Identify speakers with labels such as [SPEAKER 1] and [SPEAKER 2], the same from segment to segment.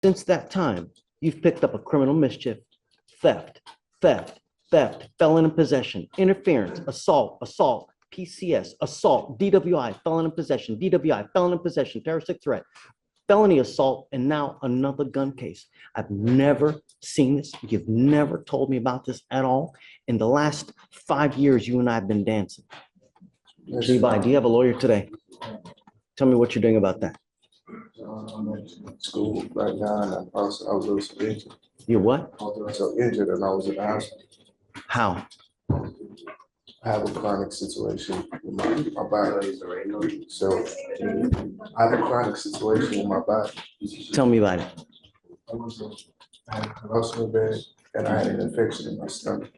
[SPEAKER 1] Since that time, you've picked up a criminal mischief, theft, felon in possession, interference, assault, PCS, assault, DWI, felon in possession, DWI, felon in possession, terroristic threat, felony assault, and now another gun case. I've never seen this. You've never told me about this at all. In the last 5 years, you and I have been dancing. Levi, do you have a lawyer today? Tell me what you're doing about that.
[SPEAKER 2] I'm at school right now, and I was a little injured.
[SPEAKER 1] You're what?
[SPEAKER 2] I was so injured, and I was in the hospital.
[SPEAKER 1] How?
[SPEAKER 2] I have a chronic situation with my body. So I have a chronic situation with my body.
[SPEAKER 1] Tell me about it.
[SPEAKER 2] I had a corrosive bed, and I had an infection in my stomach.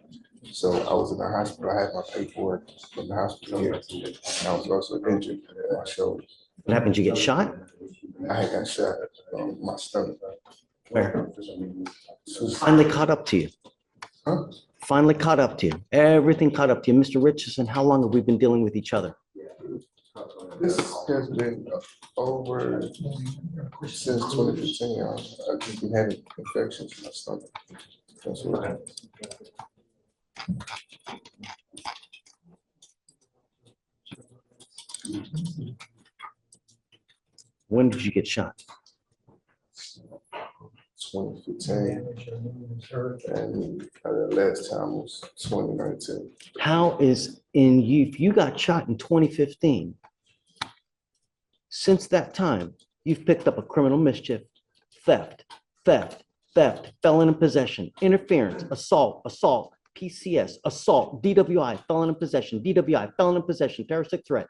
[SPEAKER 2] So I was in the hospital. I had my paperwork from the hospital here. And I was also injured in my shoulder.
[SPEAKER 1] What happened? You get shot?
[SPEAKER 2] I had got shot in my stomach.
[SPEAKER 1] Where? Finally caught up to you.
[SPEAKER 2] Huh?
[SPEAKER 1] Finally caught up to you. Everything caught up to you. Mr. Richardson, how long have we been dealing with each other?
[SPEAKER 2] This has been over since 2015. I've just been having infections in my stomach. That's what happened.
[SPEAKER 1] When did you get shot?
[SPEAKER 2] 2015, and the last time was 2019.
[SPEAKER 1] How is in you, if you got shot in 2015, since that time, you've picked up a criminal mischief, theft, felon in possession, interference, assault, PCS, assault, DWI, felon in possession, DWI, felon in possession, terroristic threat,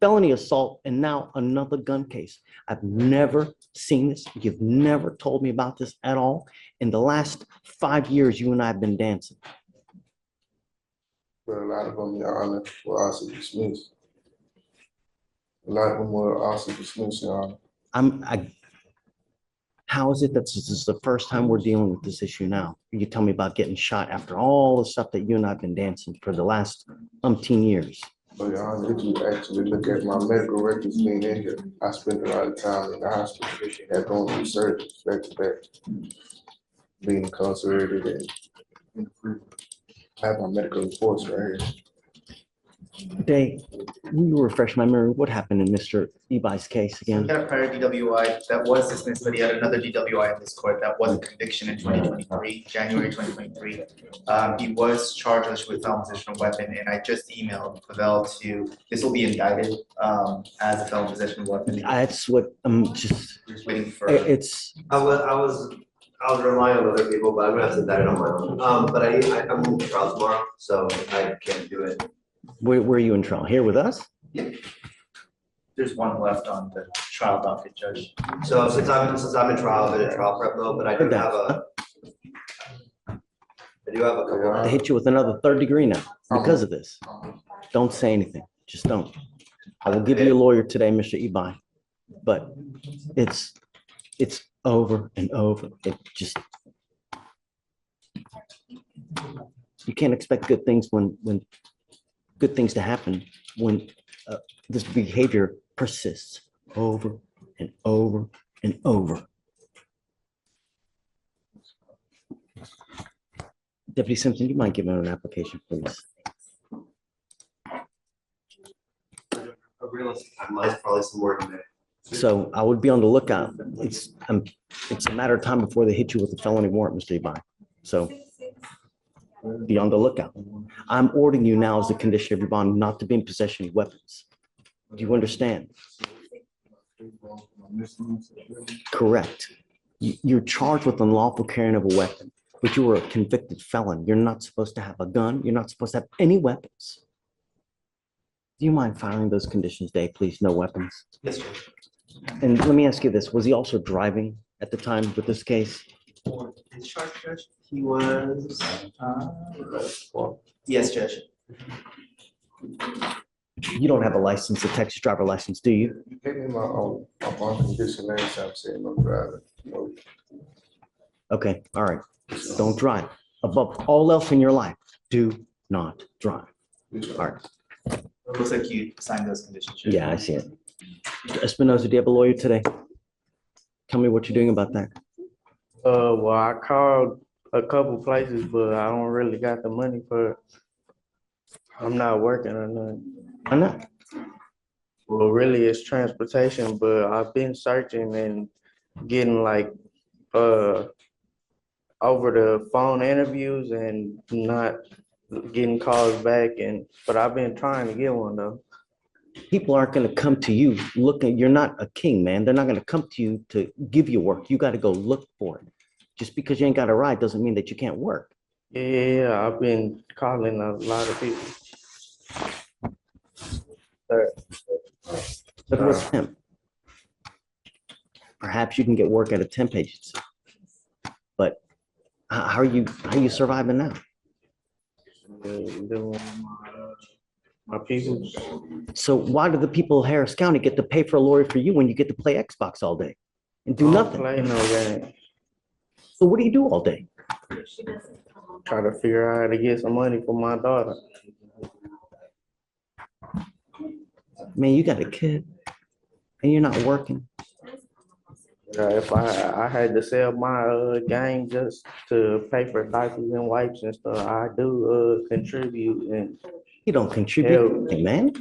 [SPEAKER 1] felony assault, and now another gun case. I've never seen this. You've never told me about this at all. In the last 5 years, you and I have been dancing.
[SPEAKER 2] But a lot of them, Your Honor, were also dismissed. A lot of them were also dismissed, Your Honor.
[SPEAKER 1] How is it that this is the first time we're dealing with this issue now? You tell me about getting shot after all the stuff that you and I have been dancing for the last umpteen years.
[SPEAKER 2] But Your Honor, if you actually look at my medical records being injured, I spent a lot of time in the hospital and going through surgery back to back, being incarcerated and I have my medical reports right here.
[SPEAKER 1] Dave, will you refresh my memory? What happened in Mr. Eby's case
[SPEAKER 3] He
[SPEAKER 1] again?
[SPEAKER 3] had a prior DWI that was dismissed, but he had another DWI in this court that was a conviction in 2023, January 2023. He was charged with felon possession of weapon, and I just emailed Pavel this will be indicted as a felon possession of weapon.
[SPEAKER 1] That's what I'm just,
[SPEAKER 3] Just waiting for.
[SPEAKER 4] I was relying on other people, but I'm gonna have to indict it on my own. But I'm moving to trial tomorrow, so I can't do it.
[SPEAKER 1] where are you in trial? Here with us?
[SPEAKER 3] There's one left on the trial docket, Judge.
[SPEAKER 4] So since I'm in trial, I'm in a trial prep mode, but I do have a couple.
[SPEAKER 1] They hit you with another third degree now because of this. Don't say anything. Just don't. I will give you a lawyer today, Mr. Eby, but it's over and over. It just, you can't expect good things when good things to happen when this behavior persists over and over and over. Deputy Simpson, you might give him an application, please.
[SPEAKER 4] A realistic timeline is probably somewhere in there.
[SPEAKER 1] So I would be on the lookout. It's a matter of time before they hit you with a felony warrant, Mr. Eby. So be on the lookout. I'm ordering you now as a condition of your bond not to be in possession of weapons. Do you understand? Correct. You're charged with unlawful carrying of a weapon, but you were a convicted felon. You're not supposed to have a gun. You're not supposed to have any weapons. Do you mind filing those conditions, Dave, please? No weapons.
[SPEAKER 3] Yes, sir.
[SPEAKER 1] And let me ask you this, was he also driving at the time with this case?
[SPEAKER 3] For his charge, Judge, he was, yes, Judge.
[SPEAKER 1] You don't have a license, a Texas driver license, do you?
[SPEAKER 2] You gave me my bond condition last time saying no driving. No.
[SPEAKER 1] Okay, all right. Don't drive. Above all else in your life, do not drive. All right.
[SPEAKER 3] It looks like you signed those conditions, Judge.
[SPEAKER 1] Yeah, I see it. Espinoza, do you have a lawyer today? Tell me what you're doing about that.
[SPEAKER 5] Well, I called a couple places, but I don't really got the money for it. I'm not working or nothing.
[SPEAKER 1] Why not?
[SPEAKER 5] Well, really, it's transportation, but I've been searching and getting like, over the phone interviews and not getting calls back but I've been trying to get one though.
[SPEAKER 1] People aren't gonna come to you looking, you're not a king, man. They're not gonna come to you to give you work. You gotta go look for it. Just because you ain't got a ride doesn't mean that you can't work.
[SPEAKER 5] Yeah, I've been calling a lot of people.
[SPEAKER 1] But it was temp. Perhaps you can get work at a temp agency. But how are you surviving now?
[SPEAKER 5] My people.
[SPEAKER 1] So why do the people of Harris County get to pay for a lawyer for you when you get to play Xbox all day and do
[SPEAKER 5] I don't
[SPEAKER 1] nothing?
[SPEAKER 5] play no game.
[SPEAKER 1] So what do you do all day?
[SPEAKER 5] Try to figure out how to get some money for my daughter.
[SPEAKER 1] Man, you got a kid and you're not working.
[SPEAKER 5] If I had to sell my game just to pay for diapers and wipes and stuff, I do contribute and
[SPEAKER 1] You don't contribute
[SPEAKER 5] Hell.
[SPEAKER 1] anything, man.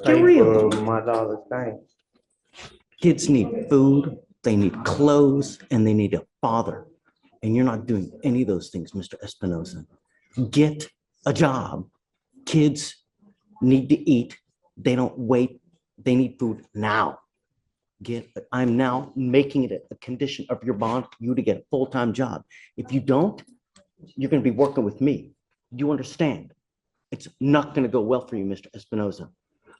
[SPEAKER 5] pay
[SPEAKER 1] real.
[SPEAKER 5] for my daughter's thing.
[SPEAKER 1] Kids need food, they need clothes, and they need a father. And you're not doing any of those things, Mr. Espinosa. Get a job. Kids need to eat. They don't wait. They need food now. I'm now making it a condition of your bond for you to get a full-time job. If you don't, you're going to be working with me. You understand? It's not going to go well for you, Mr. Espinosa.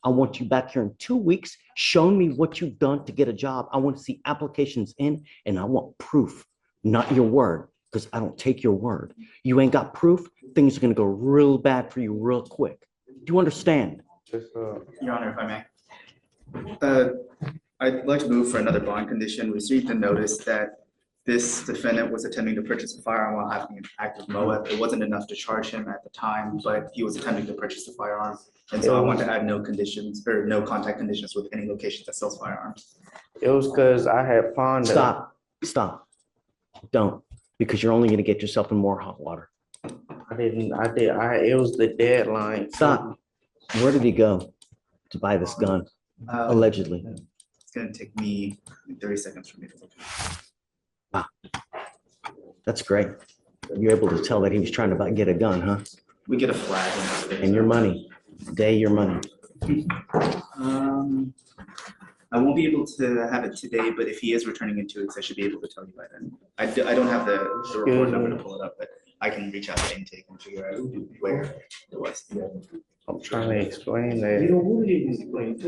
[SPEAKER 1] I want you back here in 2 weeks, showing me what you've done to get a job. I want to see applications in, and I want proof, not your word, because I don't take your word. You ain't got proof, things are going to go real bad for you real quick. Do you understand?
[SPEAKER 3] Your Honor, if I may. I'd like to move for another bond condition. We received a notice that this defendant was attempting to purchase a firearm while having an active MOAB. It wasn't enough to charge him at the time, but he was attempting to purchase the firearm. And so I want to add no conditions or no contact conditions with any locations that sells firearms.
[SPEAKER 5] It was because I had pawned it.
[SPEAKER 1] Stop. Don't, because you're only going to get yourself in more hot water.
[SPEAKER 5] It was the deadline.
[SPEAKER 1] Stop. Where did he go to buy this gun, allegedly?
[SPEAKER 3] It's going to take me 30 seconds for me to look.
[SPEAKER 1] Wow. That's great. You're able to tell that he was trying to get a gun, huh?
[SPEAKER 3] We get a flag.
[SPEAKER 1] And your money, your money.
[SPEAKER 3] I won't be able to have it today, but if he is returning in 2 weeks, I should be able to tell you by then. I don't have the report number to pull it up, but I can reach out to intake and figure out where it was.
[SPEAKER 5] I'm trying to explain that.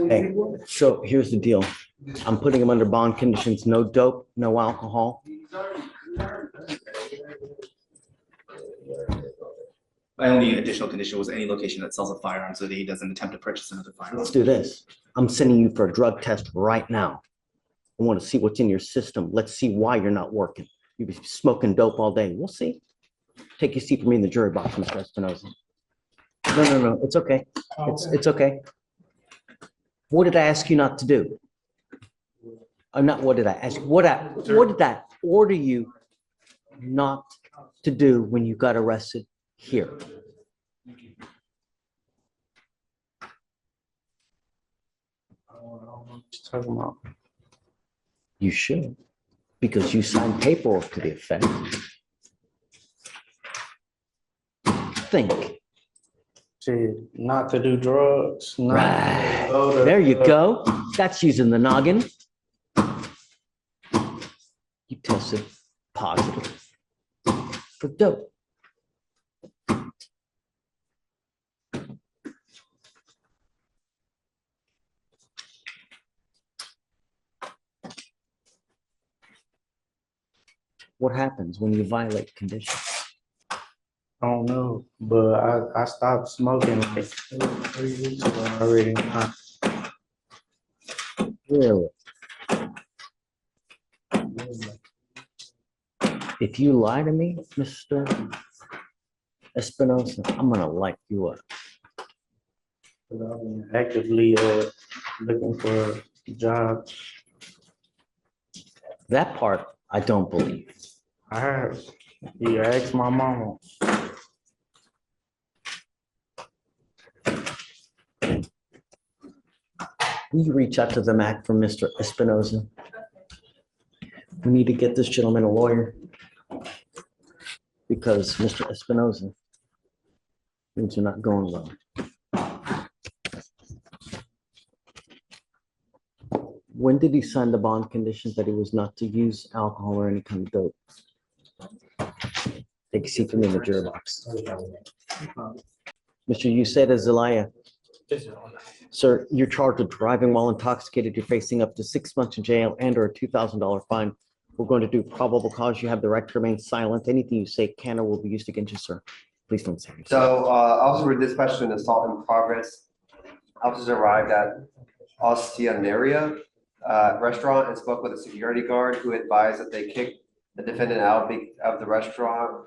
[SPEAKER 1] Hey, so here's the deal. I'm putting him under bond conditions, no dope, no alcohol.
[SPEAKER 3] My only additional condition was any location that sells a firearm so that he doesn't attempt to purchase another firearm.
[SPEAKER 1] Let's do this. I'm sending you for a drug test right now. I want to see what's in your system. Let's see why you're not working. You've been smoking dope all day. We'll see. Take your seat for me in the jury box, Mr. Espinosa. No. It's okay. It's okay. What did I ask you not to do? Not what did I ask? What did I order you not to do when you got arrested here?
[SPEAKER 5] Talking about.
[SPEAKER 1] You should, because you signed paperwork to the effect. Think.
[SPEAKER 5] Not to do drugs.
[SPEAKER 1] Right. There you go. That's using the noggin. You tested positive for dope. What happens when you violate conditions?
[SPEAKER 5] I don't know, but I stopped smoking like 3 weeks ago already.
[SPEAKER 1] Really? If you lie to me, Mr. Espinosa, I'm gonna light you up.
[SPEAKER 5] I'm actively looking for jobs.
[SPEAKER 1] That part, I don't believe.
[SPEAKER 5] I heard, you asked my mama.
[SPEAKER 1] Will you reach out to the MAC for Mr. Espinoza? We need to get this gentleman a lawyer. Because Mr. Espinoza, things are not going well. When did he sign the bond conditions that he was not to use alcohol or any kind of dope? Take a seat from the jury box. Mr. Yuseda Zelaya. Sir, you're charged with driving while intoxicated. You're facing up to 6 months in jail and or a $2,000 fine. We're going to do probable cause. You have the right to remain silent. Anything you say can or will be used against you, sir. Please don't say anything.
[SPEAKER 4] So, officers were dispatched to an assault in progress. Officers arrived at Oceanaria restaurant and spoke with a security guard who advised that they kicked the defendant out of the restaurant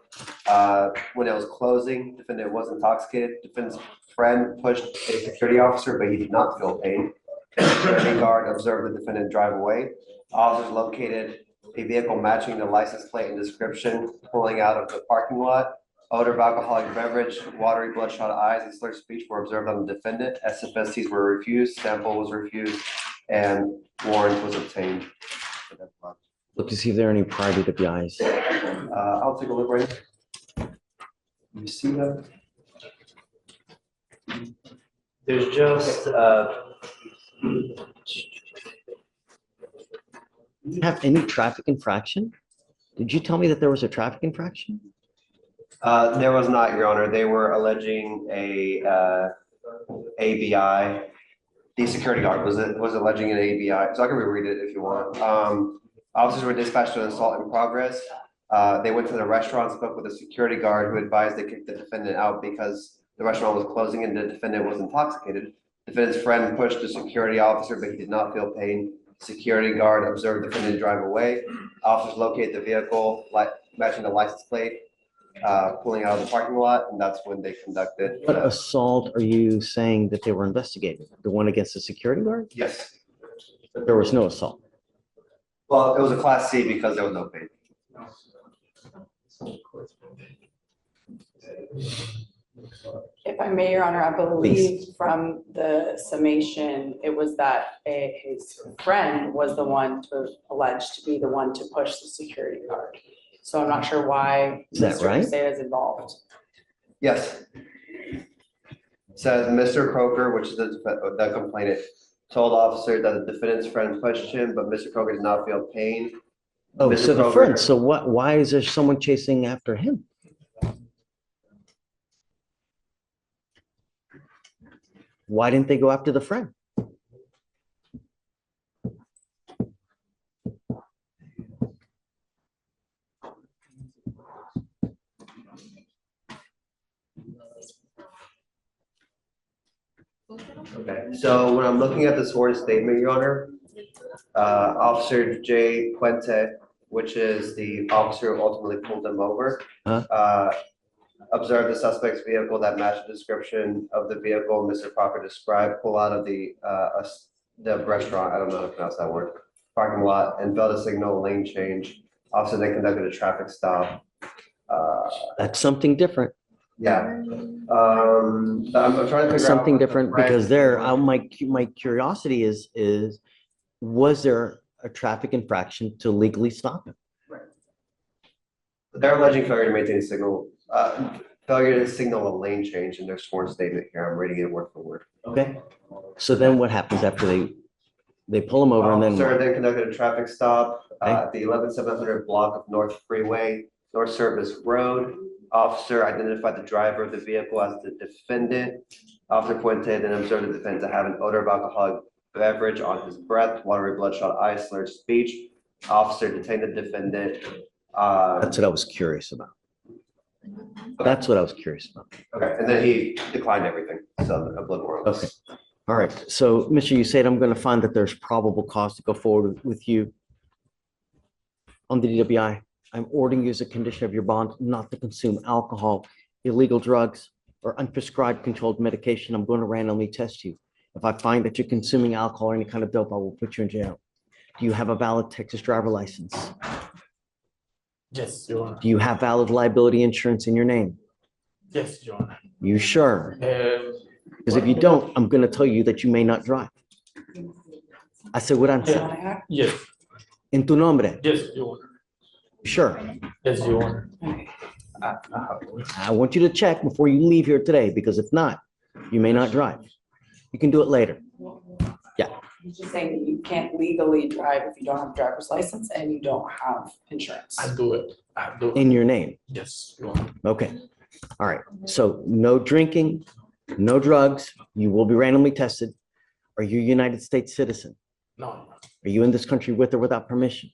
[SPEAKER 4] when it was closing. Defendant was intoxicated. Defendant's friend pushed a security officer, but he did not feel pain. The security guard observed the defendant drive away. Officers located a vehicle matching the license plate and description pulling out of the parking lot. Odor of alcoholic beverage, watery bloodshot eyes, and slurred speech were observed on the defendant. SFSTs were refused, sample was refused, and warrant was obtained.
[SPEAKER 1] Look to see if there are any prior DWIs.
[SPEAKER 4] I'll take a look right now. You see that?
[SPEAKER 6] There's just,
[SPEAKER 1] Have any traffic infraction? Did you tell me that there was a traffic infraction?
[SPEAKER 4] There was not, Your Honor. They were alleging a ABI. The security guard was alleging an ABI, so I can reread it if you want. Officers were dispatched to an assault in progress. They went to the restaurant, spoke with a security guard who advised they kicked the defendant out because the restaurant was closing and the defendant was intoxicated. Defendant's friend pushed the security officer, but he did not feel pain. Security guard observed the defendant drive away. Officers located the vehicle, matching the license plate, pulling out of the parking lot, and that's when they conducted.
[SPEAKER 1] What assault are you saying that they were investigating? The one against the security guard?
[SPEAKER 4] Yes.
[SPEAKER 1] There was no assault.
[SPEAKER 4] Well, it was a class C because there was no pain.
[SPEAKER 7] If I may, Your Honor, I believe from the summation, it was that his friend was the one alleged to be the one to push the security guard. So I'm not sure why
[SPEAKER 1] Is that
[SPEAKER 7] Mr.
[SPEAKER 1] right?
[SPEAKER 7] Uceda is involved.
[SPEAKER 4] Yes. Says Mr. Croker, which is the complainant, told officer that the defendant's friend pushed him, but Mr. Croker did not feel pain.
[SPEAKER 1] Oh,
[SPEAKER 4] Mr.
[SPEAKER 1] so the
[SPEAKER 4] Kroger-
[SPEAKER 1] friend, so what, why is there someone chasing after him? Why didn't they go after the friend?
[SPEAKER 4] Okay, so when I'm looking at the sworn statement, Your Honor, Officer J. Puente, which is the officer who ultimately pulled them over, observed the suspect's vehicle that matched the description of the vehicle Mr. Crocker described, pull out of the restaurant, I don't know how to pronounce that word, parking lot, and failed to signal lane change. Officer then conducted a traffic stop.
[SPEAKER 1] That's something different,
[SPEAKER 4] Yeah. I'm trying to figure out.
[SPEAKER 1] something
[SPEAKER 4] what the
[SPEAKER 1] different,
[SPEAKER 4] friend-
[SPEAKER 1] because there, my curiosity is, was there a traffic infraction to legally stop him?
[SPEAKER 4] They're alleging failure to maintain a signal, failure to signal a lane change in their sworn statement here. I'm reading it word for word.
[SPEAKER 1] Okay, so then what happens after they pull him over and then
[SPEAKER 4] Officer
[SPEAKER 1] what?
[SPEAKER 4] then conducted a traffic stop
[SPEAKER 1] Okay.
[SPEAKER 4] at the 11700 block of North Freeway, North Service Road. Officer identified the driver of the vehicle as the defendant. Officer Puente then observed the defendant to have an odor of alcoholic beverage on his breath, watery bloodshot eyes, slurred speech. Officer detained the defendant.
[SPEAKER 1] That's what I was curious about. That's what I was curious about.
[SPEAKER 4] Okay, and then he declined everything, so a blood warrant.
[SPEAKER 1] Okay. All right, so Mr. Uceda, I'm going to find that there's probable cause to go forward with you on the DWI. I'm ordering you as a condition of your bond not to consume alcohol, illegal drugs, or unprescribed controlled medication. I'm going to randomly test you. If I find that you're consuming alcohol or any kind of dope, I will put you in jail. Do you have a valid Texas driver license?
[SPEAKER 6] Yes, Your Honor.
[SPEAKER 1] Do you have valid liability insurance in your name?
[SPEAKER 6] Yes, Your Honor.
[SPEAKER 1] You sure?
[SPEAKER 6] Uh,
[SPEAKER 1] Because if you don't, I'm going to tell you that you may not drive. Aseguranza.
[SPEAKER 6] Yes,
[SPEAKER 1] En tu nombre.
[SPEAKER 6] yes, Your Honor.
[SPEAKER 1] Sure.
[SPEAKER 6] Yes, Your Honor.
[SPEAKER 1] I want you to check before you leave here today, because if not, you may not drive. You can do it later.
[SPEAKER 7] He's just saying that you can't legally drive if you don't have a driver's license and you don't have insurance.
[SPEAKER 6] I do it. I do it.
[SPEAKER 1] In your name.
[SPEAKER 6] Yes, Your Honor.
[SPEAKER 1] Okay. All right. So no drinking, no drugs. You will be randomly tested. Are you a United States citizen?
[SPEAKER 6] No.
[SPEAKER 1] Are you in this country with or without permission?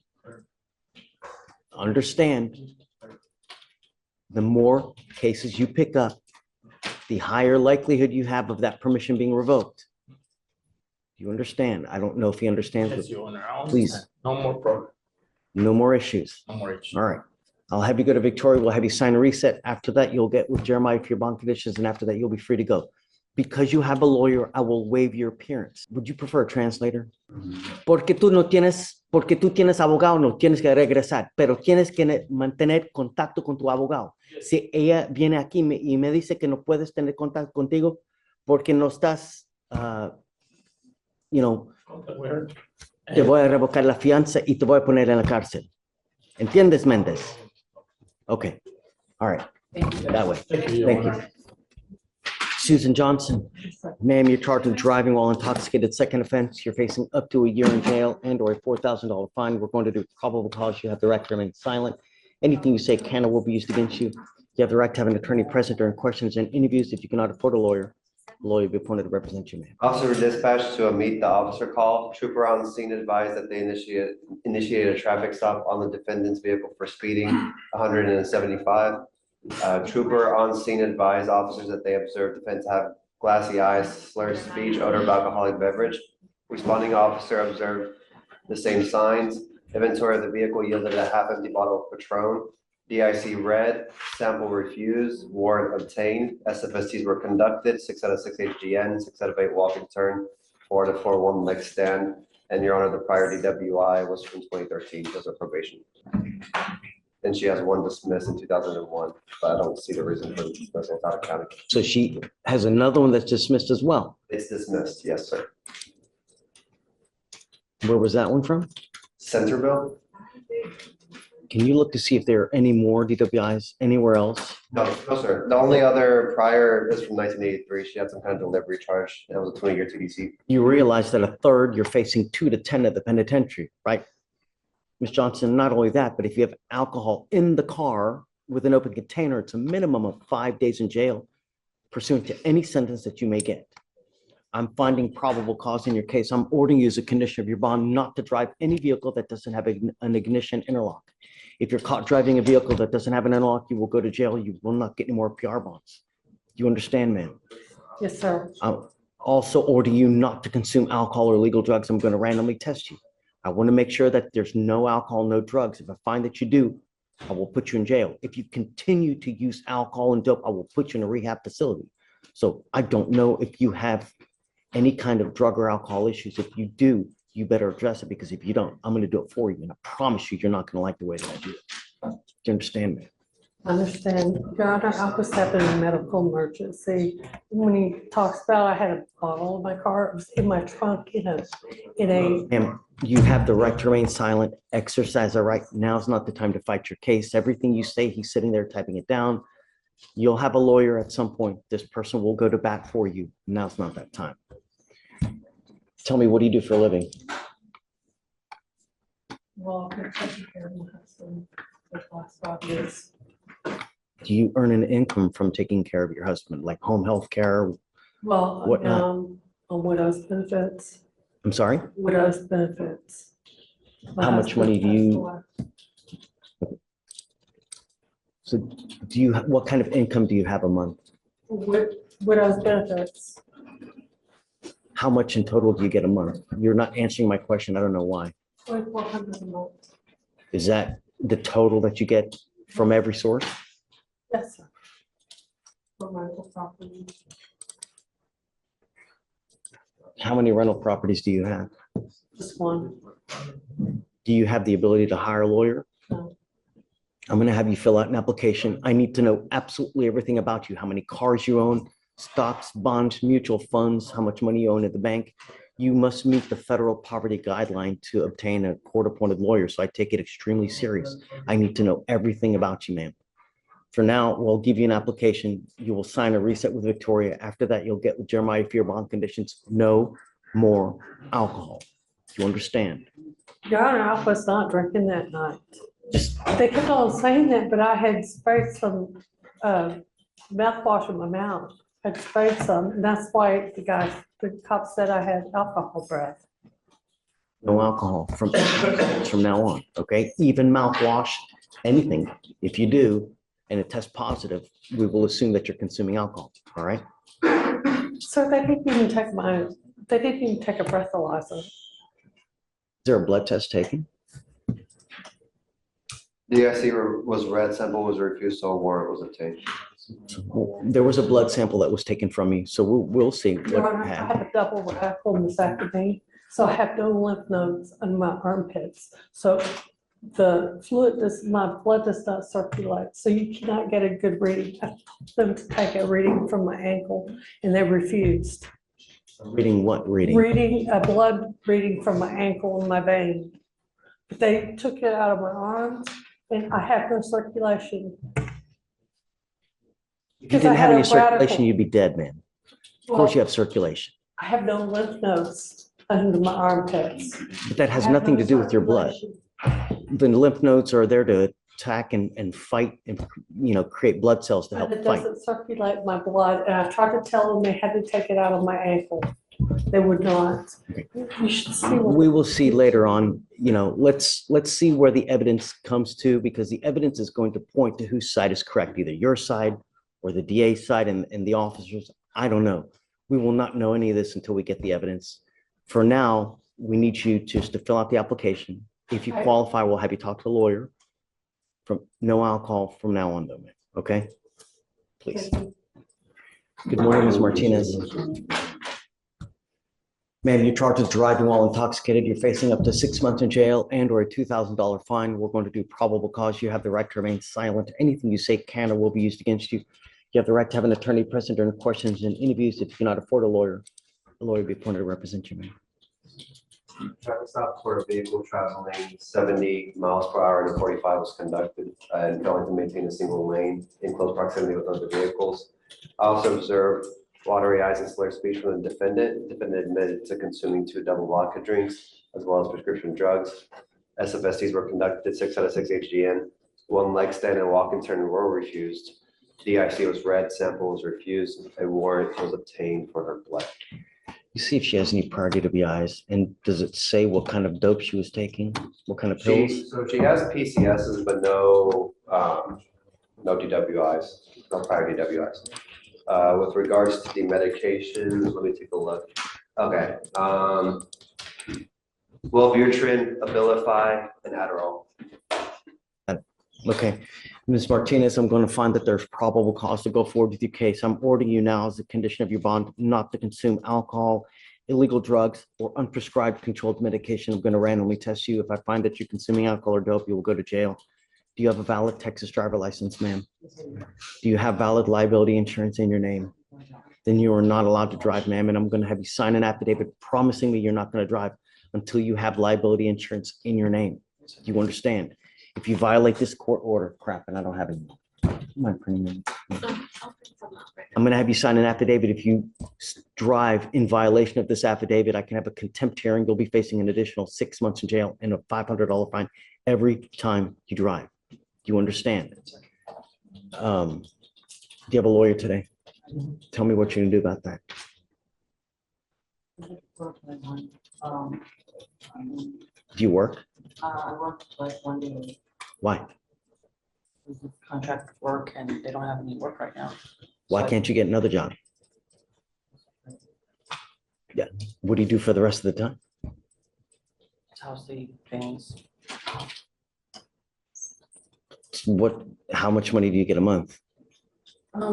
[SPEAKER 1] Understand, the more cases you pick up, the higher likelihood you have of that permission being revoked. You understand? I don't know if he understands.
[SPEAKER 6] Yes, Your Honor. I
[SPEAKER 1] Please.
[SPEAKER 6] understand. No more problem.
[SPEAKER 1] No more issues.
[SPEAKER 6] No more issue.
[SPEAKER 1] All right. I'll have you go to Victoria. We'll have you sign a reset. After that, you'll get with Jeremiah for your bond conditions, and after that, you'll be free to go. Because you have a lawyer, I will waive your appearance. Would you prefer a translator? Porque tú tienes abogado, no tienes que regresar, pero tienes que mantener contacto con tu abogado. Si ella viene aquí y me dice que no puedes tener contacto contigo porque no estás, te voy a revocar la fianza y te voy a poner en la cárcel. ¿Entiendes, Méndez? Okay. All right. That way.
[SPEAKER 6] Thank you, Your
[SPEAKER 1] Thank you.
[SPEAKER 6] Honor.
[SPEAKER 1] Susan Johnson, ma'am, you're charged with driving while intoxicated. Second offense, you're facing up to a year in jail and or a $4,000 fine. We're going to do probable cause. You have the right to remain silent. Anything you say can or will be used against you. You have the right to have an attorney present during questions and interviews. If you cannot afford a lawyer will be appointed to represent you, ma'am.
[SPEAKER 4] Officer were dispatched to meet the officer call. Trooper on scene advised that they initiated a traffic stop on the defendant's vehicle for speeding 175. Trooper on scene advised officers that they observed defendant to have glassy eyes, slurred speech, odor of alcoholic beverage. Responding officer observed the same signs. Inventory of the vehicle yielded a half-empty bottle of Patron. DIC read, sample refused, warrant obtained. SFSTs were conducted, 6 out of 6 HGN, 6 out of 8 walk and turn, 4 out of 4 one leg stand. And Your Honor, the prior DWI was from 2013, those are probation. And she has 1 dismissed in 2001, but I don't see the reason for dismissal without accounting.
[SPEAKER 1] So she has another one that's dismissed as well.
[SPEAKER 4] It's dismissed, yes, sir.
[SPEAKER 1] Where was that one from?
[SPEAKER 4] Centerville?
[SPEAKER 1] Can you look to see if there are any more DWIs anywhere else?
[SPEAKER 4] No, no, sir. The only other prior is from 1983. She had some kind of delivery charge. That was a 20-year TDC.
[SPEAKER 1] You realize that a third, you're facing 2 to 10 at the penitentiary, right? Ms. Johnson, not only that, but if you have alcohol in the car with an open container, it's a minimum of 5 days in jail pursuant to any sentence that you may get. I'm finding probable cause in your case. I'm ordering you as a condition of your bond not to drive any vehicle that doesn't have an ignition interlock. If you're caught driving a vehicle that doesn't have an interlock, you will go to jail. You will not get any more PR bonds. Do you understand, ma'am?
[SPEAKER 8] Yes, sir.
[SPEAKER 1] I'll also order you not to consume alcohol or illegal drugs. I'm going to randomly test you. I want to make sure that there's no alcohol, no drugs. If I find that you do, I will put you in jail. If you continue to use alcohol and dope, I will put you in a rehab facility. So I don't know if you have any kind of drug or alcohol issues. If you do, you better address it, because if you don't, I'm going to do it for you. And I promise you, you're not going to like the way that I do it. Do you understand me?
[SPEAKER 8] I understand. Your Honor, I was having a medical emergency. When he talks about I had a bottle in my car, it was in my trunk in a.
[SPEAKER 1] Ma'am, you have the right to remain silent, exercise the right. Now's not the time to fight your case. Everything you say, he's sitting there typing it down. You'll have a lawyer at some point. This person will go to bat for you. Now's not that time. Tell me, what do you do for a living?
[SPEAKER 8] Well, I've been taking care of my husband for the last 5 years.
[SPEAKER 1] Do you earn an income from taking care of your husband, like home health care?
[SPEAKER 8] Well,
[SPEAKER 1] Whatnot?
[SPEAKER 8] on widow's benefits,
[SPEAKER 1] I'm sorry?
[SPEAKER 8] widow's benefits. My
[SPEAKER 1] How much money do
[SPEAKER 8] husband
[SPEAKER 1] you-
[SPEAKER 8] passed away.
[SPEAKER 1] So do you, what kind of income do you have a month?
[SPEAKER 8] Widow's benefits,
[SPEAKER 1] How much in total do you get a month? You're not answering my question. I don't know why.
[SPEAKER 8] 2,400 a month.
[SPEAKER 1] Is that the total that you get from every source?
[SPEAKER 8] Yes, sir. For rental property.
[SPEAKER 1] How many rental properties do you have?
[SPEAKER 8] Just one.
[SPEAKER 1] Do you have the ability to hire a lawyer?
[SPEAKER 8] No.
[SPEAKER 1] I'm gonna have you fill out an application. I need to know absolutely everything about you, how many cars you own, stocks, bonds, mutual funds, how much money you own at the bank. You must meet the federal poverty guideline to obtain a court-appointed lawyer, so I take it extremely serious. I need to know everything about you, ma'am. For now, we'll give you an application. You will sign a reset with Victoria. After that, you'll get with Jeremiah for your bond conditions. No more alcohol. Do you understand?
[SPEAKER 8] Your Honor, I was not drinking that night.
[SPEAKER 1] Just,
[SPEAKER 8] They kept on saying that, but I had sprayed some mouthwash in my mouth. I'd sprayed some, and that's why the cop said I had alcohol breath.
[SPEAKER 1] no alcohol from now on, okay? Even mouthwash, anything. If you do, and it tests positive, we will assume that you're consuming alcohol, all right?
[SPEAKER 8] So they didn't even take a breathalyzer.
[SPEAKER 1] Is there a blood test taken?
[SPEAKER 4] DIC was read, sample was refused, so a warrant was obtained.
[SPEAKER 1] There was a blood sample that was taken from you, so we'll see
[SPEAKER 8] Your
[SPEAKER 1] what
[SPEAKER 8] Honor, I
[SPEAKER 1] happened.
[SPEAKER 8] have a double rifle mastectomy, so I have no lymph nodes on my armpits. So the fluid my blood does not circulate, so you cannot get a good reading. I told them to take a reading from my ankle, and they refused.
[SPEAKER 1] Reading what reading?
[SPEAKER 8] Reading, a blood reading from my ankle and my vein. But they took it out of my arms, and I have no circulation.
[SPEAKER 1] If you didn't have any circulation, you'd be dead, man. Of course you have circulation,
[SPEAKER 8] I have no lymph nodes under my armpits.
[SPEAKER 1] but that has
[SPEAKER 8] I have
[SPEAKER 1] nothing
[SPEAKER 8] no
[SPEAKER 1] to do with your blood.
[SPEAKER 8] circulation.
[SPEAKER 1] The lymph nodes are there to attack and fight and, create blood cells to
[SPEAKER 8] But
[SPEAKER 1] help
[SPEAKER 8] it
[SPEAKER 1] fight.
[SPEAKER 8] doesn't circulate my blood, and I tried to tell them they had to take it out of my ankle. They would not. You should see what.
[SPEAKER 1] We will see later on, let's see where the evidence comes to, because the evidence is going to point to whose side is correct, either your side or the DA's side and the officers. I don't know. We will not know any of this until we get the evidence. For now, we need you just to fill out the application. If you qualify, we'll have you talk to a lawyer. From no alcohol from now on, though, okay? Please. Good morning, Ms. Martinez. Ma'am, you're charged with driving while intoxicated. You're facing up to 6 months in jail and/or a $2,000 fine. We're going to do probable cause. You have the right to remain silent. Anything you say can or will be used against you. You have the right to have an attorney present during questions and interviews. If you cannot afford a lawyer will be appointed to represent you, ma'am.
[SPEAKER 4] Traffic stop for a vehicle traveling 70 miles per hour and a 45 was conducted and failing to maintain a single lane in close proximity with other vehicles. I also observed watery eyes and slurred speech from the defendant. Defendant admitted to consuming 2 double vodka drinks as well as prescription drugs. SFSTs were conducted, 6 out of 6 HGN. 1 leg stand and walk and turn were refused. DIC was read, sample was refused. A warrant was obtained for her blood.
[SPEAKER 1] You see if she has any prior DWIs, and does it say what kind of dope she was taking? What kind of pills?
[SPEAKER 4] So she has PCSs, but no DWIs, no prior DWIs. With regards to the medications, let me take a look. Okay. Wellbutrin, Abilify, and Adderall.
[SPEAKER 1] Okay, Ms. Martinez, I'm going to find that there's probable cause to go forward with your case. I'm ordering you now as a condition of your bond not to consume alcohol, illegal drugs, or unprescribed controlled medication. I'm going to randomly test you. If I find that you're consuming alcohol or dope, you will go to jail. Do you have a valid Texas driver license, ma'am? Do you have valid liability insurance in your name? Then you are not allowed to drive, ma'am, and I'm going to have you sign an affidavit promising me you're not going to drive until you have liability insurance in your name. Do you understand? If you violate this court order, crap, and I don't have any. I'm going to have you sign an affidavit. If you drive in violation of this affidavit, I can have a contempt hearing. You'll be facing an additional 6 months in jail and a $500 fine every time you drive. Do you understand? Do you have a lawyer today? Tell me what you're going to do about that. Do you work?
[SPEAKER 9] I work like 1 day.
[SPEAKER 1] Why?
[SPEAKER 9] Contract work and they don't have any work right now.
[SPEAKER 1] Why can't you get another job? Yeah. What do you do for the rest of the time?
[SPEAKER 9] Housely things.
[SPEAKER 1] How much money do you get a month?
[SPEAKER 9] I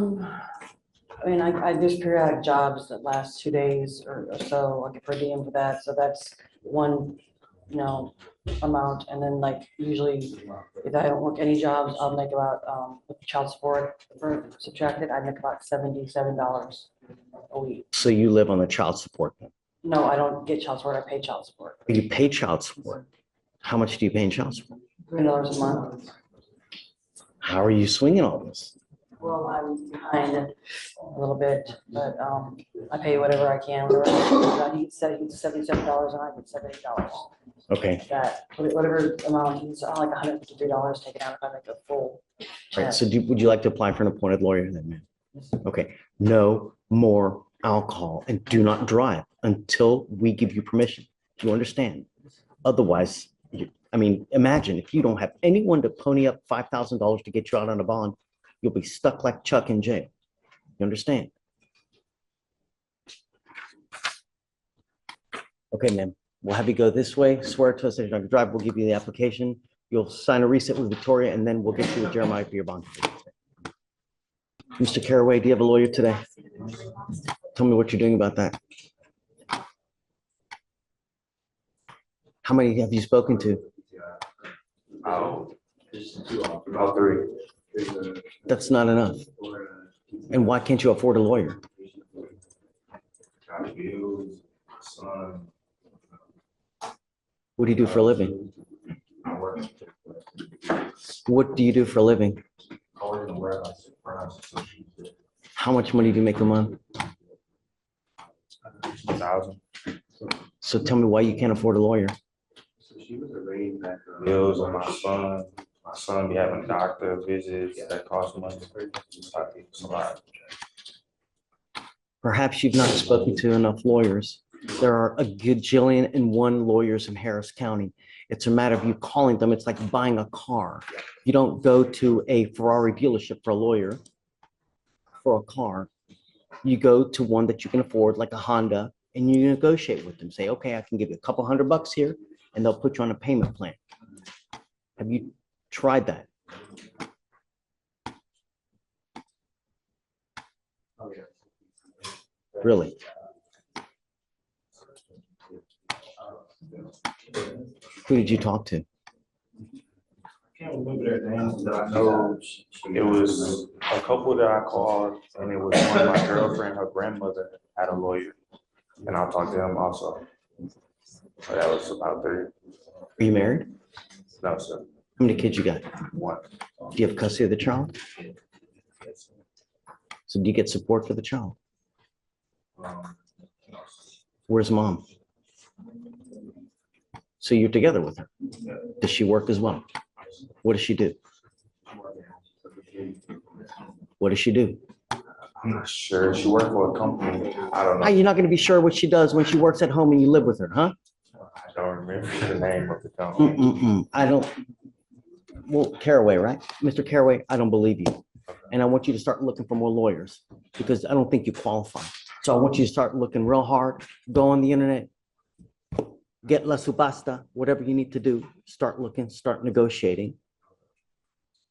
[SPEAKER 9] mean, I do periodic jobs that last 2 days or so. I get per diem for that. So that's one you know, amount, and then like usually if I don't work any jobs, I'll make about, with child support for subtracted, I make about $77 a week.
[SPEAKER 1] So you live on the child support.
[SPEAKER 9] No, I don't get child support, I pay child support,
[SPEAKER 1] You pay child support. How much do you pay in child support?
[SPEAKER 9] $3 a month.
[SPEAKER 1] How are you swinging all this?
[SPEAKER 9] Well, I'm behind it a little bit, but, I pay whatever I can, whatever, he said he gets $77 and I get $78.
[SPEAKER 1] Okay,
[SPEAKER 9] That, whatever amount, he's like $153 taken out if I make a full.
[SPEAKER 1] all
[SPEAKER 9] check.
[SPEAKER 1] right. So would you like to apply for an appointed lawyer then, man? Okay, no more alcohol and do not drive until we give you permission. Do you understand? Otherwise, I mean, imagine if you don't have anyone to pony up $5,000 to get you out on a bond, you'll be stuck like Chuck in jail. You understand? Okay, ma'am, we'll have you go this way, swear to us that you're not gonna drive, we'll give you the application. You'll sign a reset with Victoria, and then we'll get you with Jeremiah for your bond. Mr. Caraway, do you have a lawyer today? Tell me what you're doing about that. How many have you spoken to?
[SPEAKER 5] About 3.
[SPEAKER 1] That's not enough. And why can't you afford a lawyer? What do you do for a living? What do you do for a living? How much money do you make a month?
[SPEAKER 5] 1,000.
[SPEAKER 1] So tell me why you can't afford a lawyer.
[SPEAKER 5] Bills on my son. My son be having doctor visits that cost money. It's a lot.
[SPEAKER 1] Perhaps you've not spoken to enough lawyers. There are a gajillion and one lawyers in Harris County. It's a matter of you calling them. It's like buying a car. You don't go to a Ferrari dealership for a lawyer for a car. You go to one that you can afford, like a Honda, and you negotiate with them. Say, okay, I can give you a couple $100 here, and they'll put you on a payment plan. Have you tried that? Really? Who did you talk to?
[SPEAKER 5] Can't remember their names, but I know it was a couple that I called, and it was one of my girlfriend, her grandmother had a lawyer, and I'll talk to him also. But that was about 3.
[SPEAKER 1] Are you married?
[SPEAKER 5] No, sir.
[SPEAKER 1] How many kids you got?
[SPEAKER 5] 1.
[SPEAKER 1] Do you have custody of the child? So do you get support for the child? Where's mom? So you're together with her. Does she work as well? What does she do? What does she do?
[SPEAKER 5] I'm not sure. She worked for a company. I don't know.
[SPEAKER 1] You're not going to be sure what she does when she works at home and you live with her, huh?
[SPEAKER 5] I don't remember the name of the company.
[SPEAKER 1] I don't. Well, Caraway, right? Mr. Caraway, I don't believe you. And I want you to start looking for more lawyers because I don't think you qualify. So I want you to start looking real hard, go on the internet, get la subasta, whatever you need to do, start looking, start negotiating.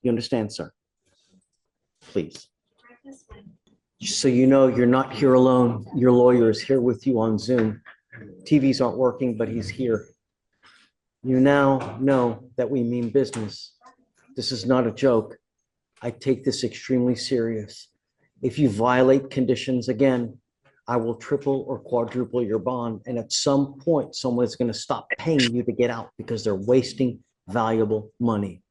[SPEAKER 1] You understand, sir? Please. So you know you're not here alone. Your lawyer is here with you on Zoom. TVs aren't working, but he's here. You now know that we mean business. This is not a joke. I take this extremely serious. If you violate conditions again, I will triple or quadruple your bond. And at some point, someone is going to stop paying you to get out because they're wasting valuable money.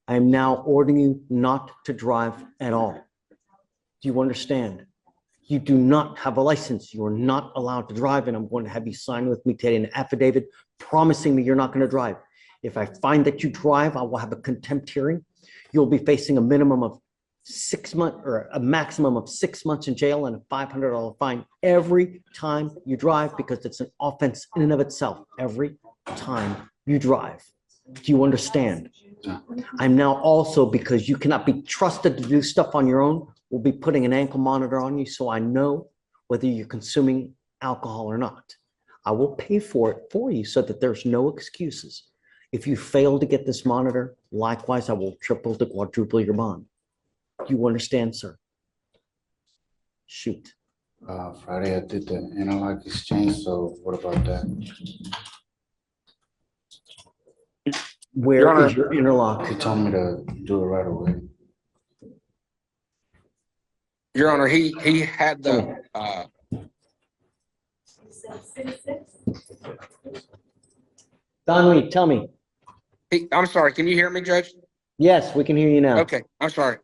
[SPEAKER 1] I am now ordering you not to drive at all. Do you understand? You do not have a license. You are not allowed to drive. And I'm going to have you sign with me today an affidavit promising me you're not going to drive. If I find that you drive, I will have a contempt hearing. You'll be facing a minimum of 6 months or a maximum of 6 months in jail and a $500 fine every time you drive because it's an offense in and of itself. Every time you drive. Do you understand? I'm now also, because you cannot be trusted to do stuff on your own, we'll be putting an ankle monitor on you so I know whether you're consuming alcohol or not. I will pay for it for you so that there's no excuses. If you fail to get this monitor, likewise, I will triple to quadruple your bond. Do you understand, sir? Shoot.
[SPEAKER 10] Friday I did the analog exchange, so what about that?
[SPEAKER 1] Where
[SPEAKER 10] Honor.
[SPEAKER 1] is your interlock?
[SPEAKER 10] He told me to do it right away. Your Honor, he had the,
[SPEAKER 1] Donnelly, tell me.
[SPEAKER 10] I'm sorry, can you hear me, Judge?
[SPEAKER 1] Yes, we can hear you now.
[SPEAKER 10] Okay, I'm sorry.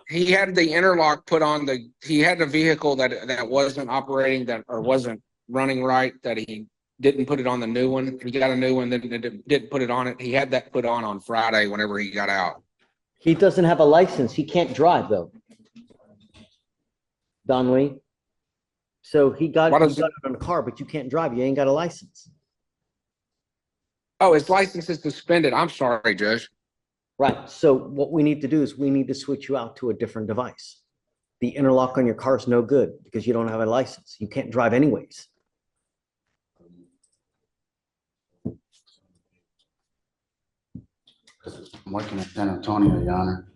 [SPEAKER 10] He had the interlock put on he had a vehicle that wasn't operating or wasn't running right, that he didn't put it on the new one. He got a new one, then didn't put it on it. He had that put on Friday whenever he got out.
[SPEAKER 1] He doesn't have a license. He can't drive though. Donnelly. So he got
[SPEAKER 10] What
[SPEAKER 1] you
[SPEAKER 10] is
[SPEAKER 1] got
[SPEAKER 10] it?
[SPEAKER 1] it on a car, but you can't drive. You ain't got a license.
[SPEAKER 10] Oh, his license is suspended. I'm sorry, Judge.
[SPEAKER 1] Right. So what we need to do is we need to switch you out to a different device. The interlock on your car is no good because you don't have a license. You can't drive anyways.
[SPEAKER 10] I'm working in San Antonio, Your Honor.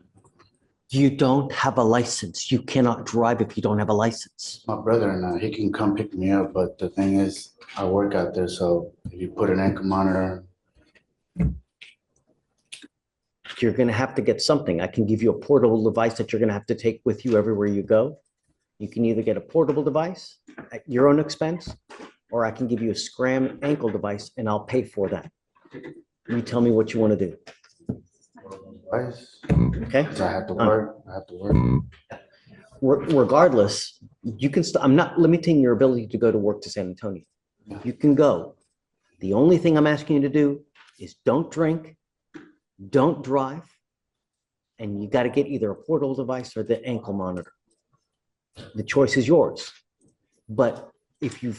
[SPEAKER 1] You don't have a license. You cannot drive if you don't have a license.
[SPEAKER 10] My brother and he can come pick me up, but the thing is, I work out there, so if you put an ankle monitor.
[SPEAKER 1] You're going to have to get something. I can give you a portable device that you're going to have to take with you everywhere you go. You can either get a portable device at your own expense, or I can give you a scram ankle device and I'll pay for that. You tell me what you want to do.
[SPEAKER 10] Device,
[SPEAKER 1] Okay?
[SPEAKER 10] 'cause I have to work.
[SPEAKER 1] Regardless, you can, I'm not limiting your ability to go to work to San Antonio. You can go. The only thing I'm asking you to do is don't drink, don't drive, and you got to get either a portable device or the ankle monitor. The choice is yours. But if you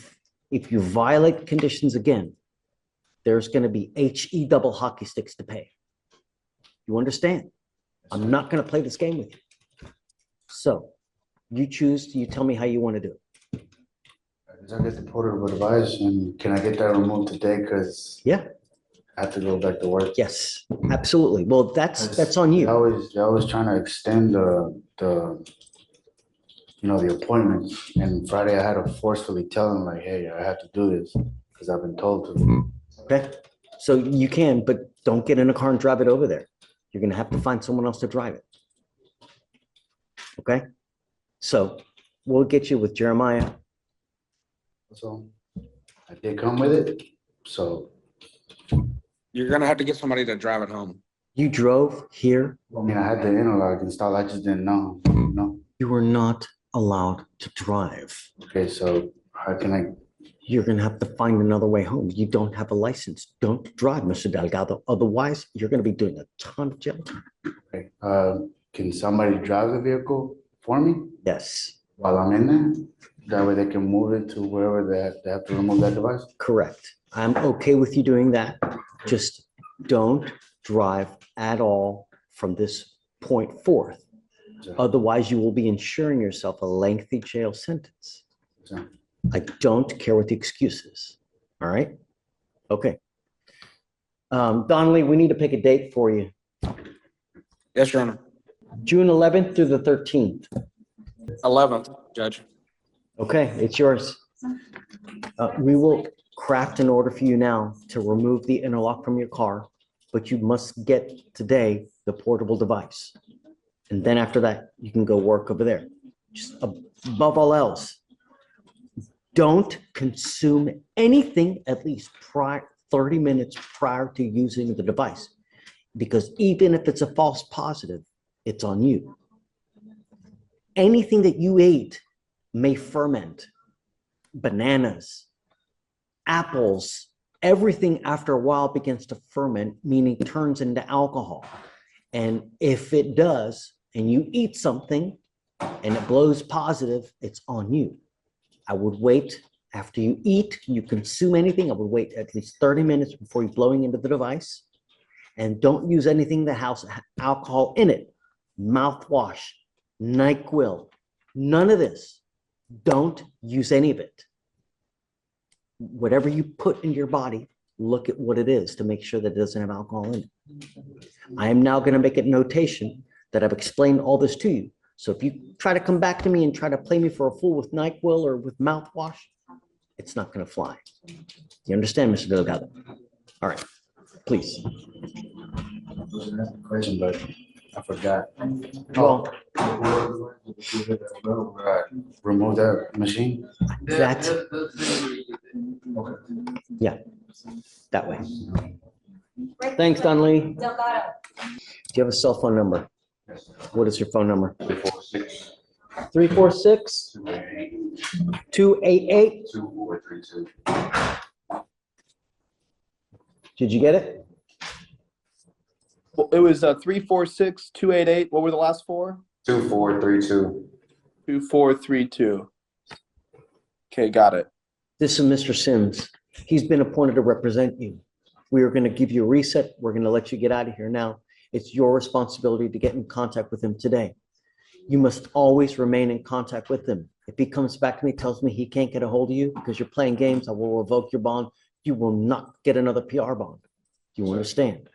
[SPEAKER 1] violate conditions again, there's going to be HE double hockey sticks to pay. You understand? I'm not going to play this game with you. So you choose, you tell me how you want to do it.
[SPEAKER 10] I get the portable device, and can I get that removed today? Because
[SPEAKER 1] Yeah.
[SPEAKER 10] I have to go back to work.
[SPEAKER 1] Yes, absolutely. Well, that's on you.
[SPEAKER 10] They're always trying to extend the appointment. And Friday I had to forcefully tell them like, hey, I have to do this because I've been told to.
[SPEAKER 1] Okay. So you can, but don't get in a car and drive it over there. You're going to have to find someone else to drive it. Okay. So we'll get you with Jeremiah.
[SPEAKER 10] So I did come with it. So you're gonna have to get somebody to drive it home.
[SPEAKER 1] You drove here.
[SPEAKER 10] I mean, I had the interlock installed. I just didn't know.
[SPEAKER 1] You were not allowed to drive.
[SPEAKER 10] Okay, so how can I?
[SPEAKER 1] You're going to have to find another way home. You don't have a license. Don't drive, Mr. Delgado. Otherwise, you're going to be doing a ton of jail time.
[SPEAKER 10] Okay. Can somebody drive the vehicle for me
[SPEAKER 1] Yes,
[SPEAKER 10] while I'm in there? That way they can move it to wherever they have to remove that device?
[SPEAKER 1] correct. I'm okay with you doing that. Just don't drive at all from this point forth.
[SPEAKER 10] Sure.
[SPEAKER 1] Otherwise, you will be ensuring yourself a lengthy jail sentence.
[SPEAKER 10] Sure.
[SPEAKER 1] I don't care what the excuse is. All right? Okay. Donnelly, we need to pick a date for you.
[SPEAKER 10] Yes, Your Honor.
[SPEAKER 1] June 11th through the 13th.
[SPEAKER 10] 11th, Judge.
[SPEAKER 1] Okay, it's yours. We will craft an order for you now to remove the interlock from your car, but you must get today the portable device. And then after that, you can go work over there. Just above all else, don't consume anything at least 30 minutes prior to using the device, because even if it's a false positive, it's on you. Anything that you ate may ferment. Bananas, apples, everything after a while begins to ferment, meaning turns into alcohol. And if it does, and you eat something and it blows positive, it's on you. I would wait after you eat, you consume anything, I would wait at least 30 minutes before you're blowing into the device. And don't use anything that has alcohol in it. Mouthwash, NyQuil, none of this. Don't use any of it. Whatever you put in your body, look at what it is to make sure that it doesn't have alcohol in it. I am now going to make a notation that I've explained all this to you. So if you try to come back to me and try to play me for a fool with NyQuil or with mouthwash, it's not going to fly. You understand, Mr. Delgado? All right. please.
[SPEAKER 11] Question, but I forgot.
[SPEAKER 1] Well,
[SPEAKER 11] Remove that machine?
[SPEAKER 1] that's, yeah, that way. Thanks, Donnelly. Do you have a cell phone number? What is your phone number? 346 288. Did you get it?
[SPEAKER 12] Well, it was 346-288. What were the last four?
[SPEAKER 11] 2432.
[SPEAKER 12] 2432. Okay, got it.
[SPEAKER 1] This is Mr. Sims. He's been appointed to represent you. We are going to give you a reset. We're going to let you get out of here now. It's your responsibility to get in contact with him today. You must always remain in contact with him. If he comes back to me, tells me he can't get a hold of you because you're playing games, I will revoke your bond. You will not get another PR bond. Do you understand?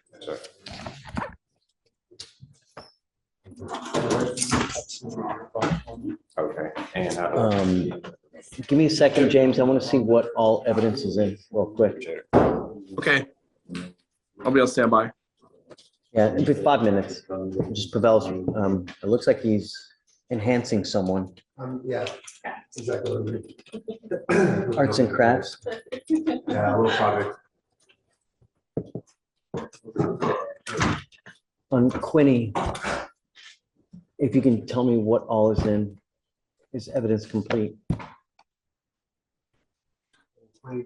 [SPEAKER 5] Okay, and
[SPEAKER 1] Give me a second, James. I want to see what all evidence is in real quick.
[SPEAKER 12] Okay. I'll be on standby.
[SPEAKER 1] Yeah, it'll be 5 minutes. Just Pavel's, it looks like he's enhancing someone.
[SPEAKER 4] Yeah, exactly.
[SPEAKER 1] Arts and crafts.
[SPEAKER 4] Yeah, a little project.
[SPEAKER 1] On Quinny, if you can tell me what all is in, is evidence complete?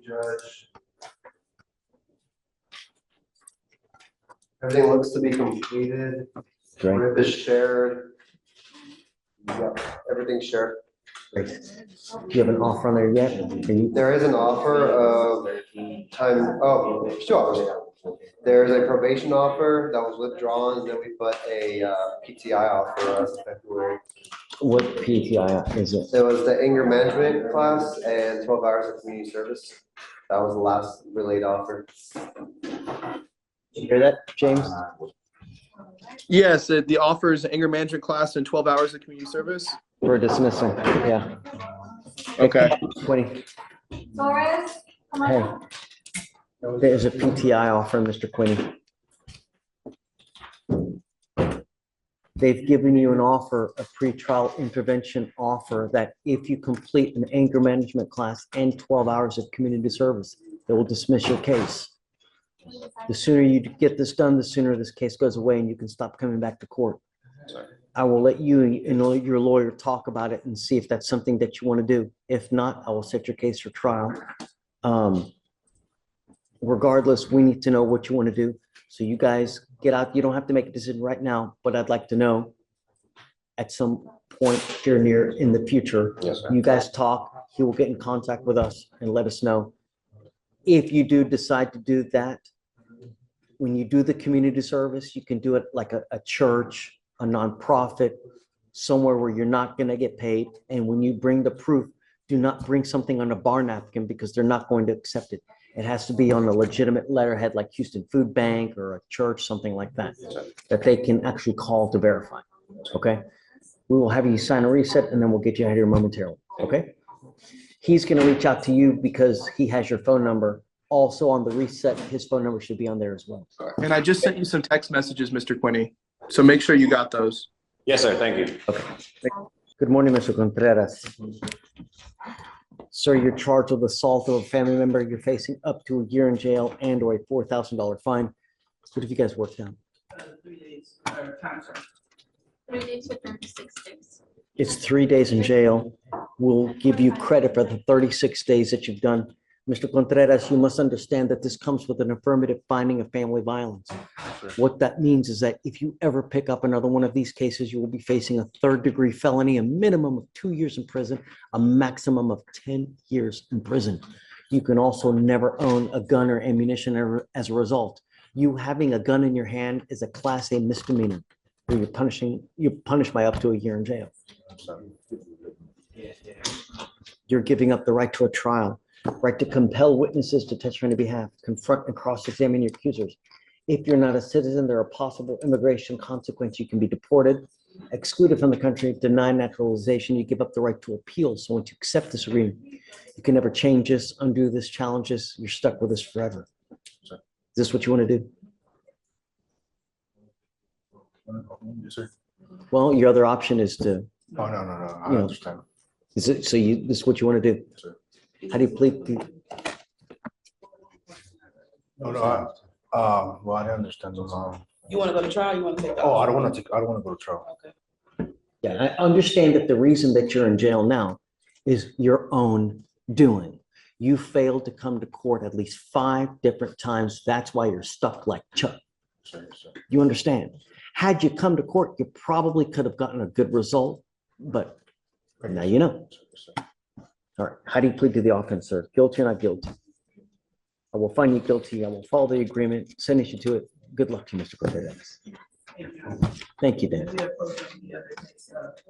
[SPEAKER 4] Judge. Everything looks to be completed.
[SPEAKER 1] Great.
[SPEAKER 4] Rib is shared. Yep, everything's shared.
[SPEAKER 1] Great. Do you have an offer on there yet? Can you?
[SPEAKER 4] There is an offer of sure. There's a probation offer that was withdrawn, then we put a PTI offer as of February.
[SPEAKER 1] What PTI is it?
[SPEAKER 4] There was the anger management class and 12 hours of community service. That was the last relayed offer.
[SPEAKER 1] Did you hear that, James?
[SPEAKER 12] Yes, the offer is anger management class and 12 hours of community service.
[SPEAKER 1] For dismissal, yeah.
[SPEAKER 12] Okay.
[SPEAKER 1] 20. Hey, there's a PTI offer, Mr. Quinney. They've given you an offer, a pretrial intervention offer, that if you complete an anger management class and 12 hours of community service, they will dismiss your case. The sooner you get this done, the sooner this case goes away and you can stop coming back to court. I will let you and your lawyer talk about it and see if that's something that you want to do. If not, I will set your case for trial. Regardless, we need to know what you want to do. So you guys get out. You don't have to make a decision right now, but I'd like to know at some point here near in the future.
[SPEAKER 5] Yes, sir.
[SPEAKER 1] You guys talk, he will get in contact with us and let us know. If you do decide to do that, when you do the community service, you can do it like a church, a nonprofit, somewhere where you're not going to get paid. And when you bring the proof, do not bring something on a bar napkin because they're not going to accept it. It has to be on a legitimate letterhead like Houston Food Bank or a church, something like that, that they can actually call to verify. Okay? We will have you sign a reset and then we'll get you out of here momentarily. Okay? He's going to reach out to you because he has your phone number. Also on the reset, his phone number should be on there as well.
[SPEAKER 12] And I just sent you some text messages, Mr. Quinney. So make sure you got those.
[SPEAKER 5] Yes, sir. Thank you.
[SPEAKER 1] Okay. Good morning, Mr. Contreras. Sir, you're charged with assault of a family member. You're facing up to a year in jail and or a $4,000 fine. What have you guys worked out?
[SPEAKER 13] 3 days, time, sir. 3 days to 36 days.
[SPEAKER 1] It's 3 days in jail. We'll give you credit for the 36 days that you've done. Mr. Contreras, you must understand that this comes with an affirmative finding of family violence. What that means is that if you ever pick up another one of these cases, you will be facing a third-degree felony, a minimum of 2 years in prison, a maximum of 10 years in prison. You can also never own a gun or ammunition as a result. You having a gun in your hand is a Class A misdemeanor. You're punished by up to a year in jail. You're giving up the right to a trial, right to compel witnesses to testify on your behalf, confront and cross-examine your accusers. If you're not a citizen, there are possible immigration consequences. You can be deported, excluded from the country, denied naturalization. You give up the right to appeal. So once you accept this agreement, you can never change this, undo this, challenge this. You're stuck with this forever. Is this what you want to do?
[SPEAKER 6] Yes, sir.
[SPEAKER 1] Well, your other option is to,
[SPEAKER 6] Oh, no, I
[SPEAKER 1] You know.
[SPEAKER 6] understand.
[SPEAKER 1] is it, so you, this is what you want to do?
[SPEAKER 6] Yes, sir.
[SPEAKER 1] How do you plead?
[SPEAKER 6] Well, I didn't understand.
[SPEAKER 9] You want to go to trial, you want to take the?
[SPEAKER 6] I don't want to go to trial.
[SPEAKER 9] Okay.
[SPEAKER 1] Yeah, I understand that the reason that you're in jail now is your own doing. You failed to come to court at least 5 different times. That's why you're stuck like Chuck.
[SPEAKER 6] Sir, yes, sir.
[SPEAKER 1] You understand? Had you come to court, you probably could have gotten a good result, but now you know.
[SPEAKER 6] Yes, sir.
[SPEAKER 1] All right, how do you plead to the offense, sir? Guilty or not guilty? I will find you guilty. I will follow the agreement, sentence you to it. Good luck to you, Mr. Cortez. Thank you, Dan.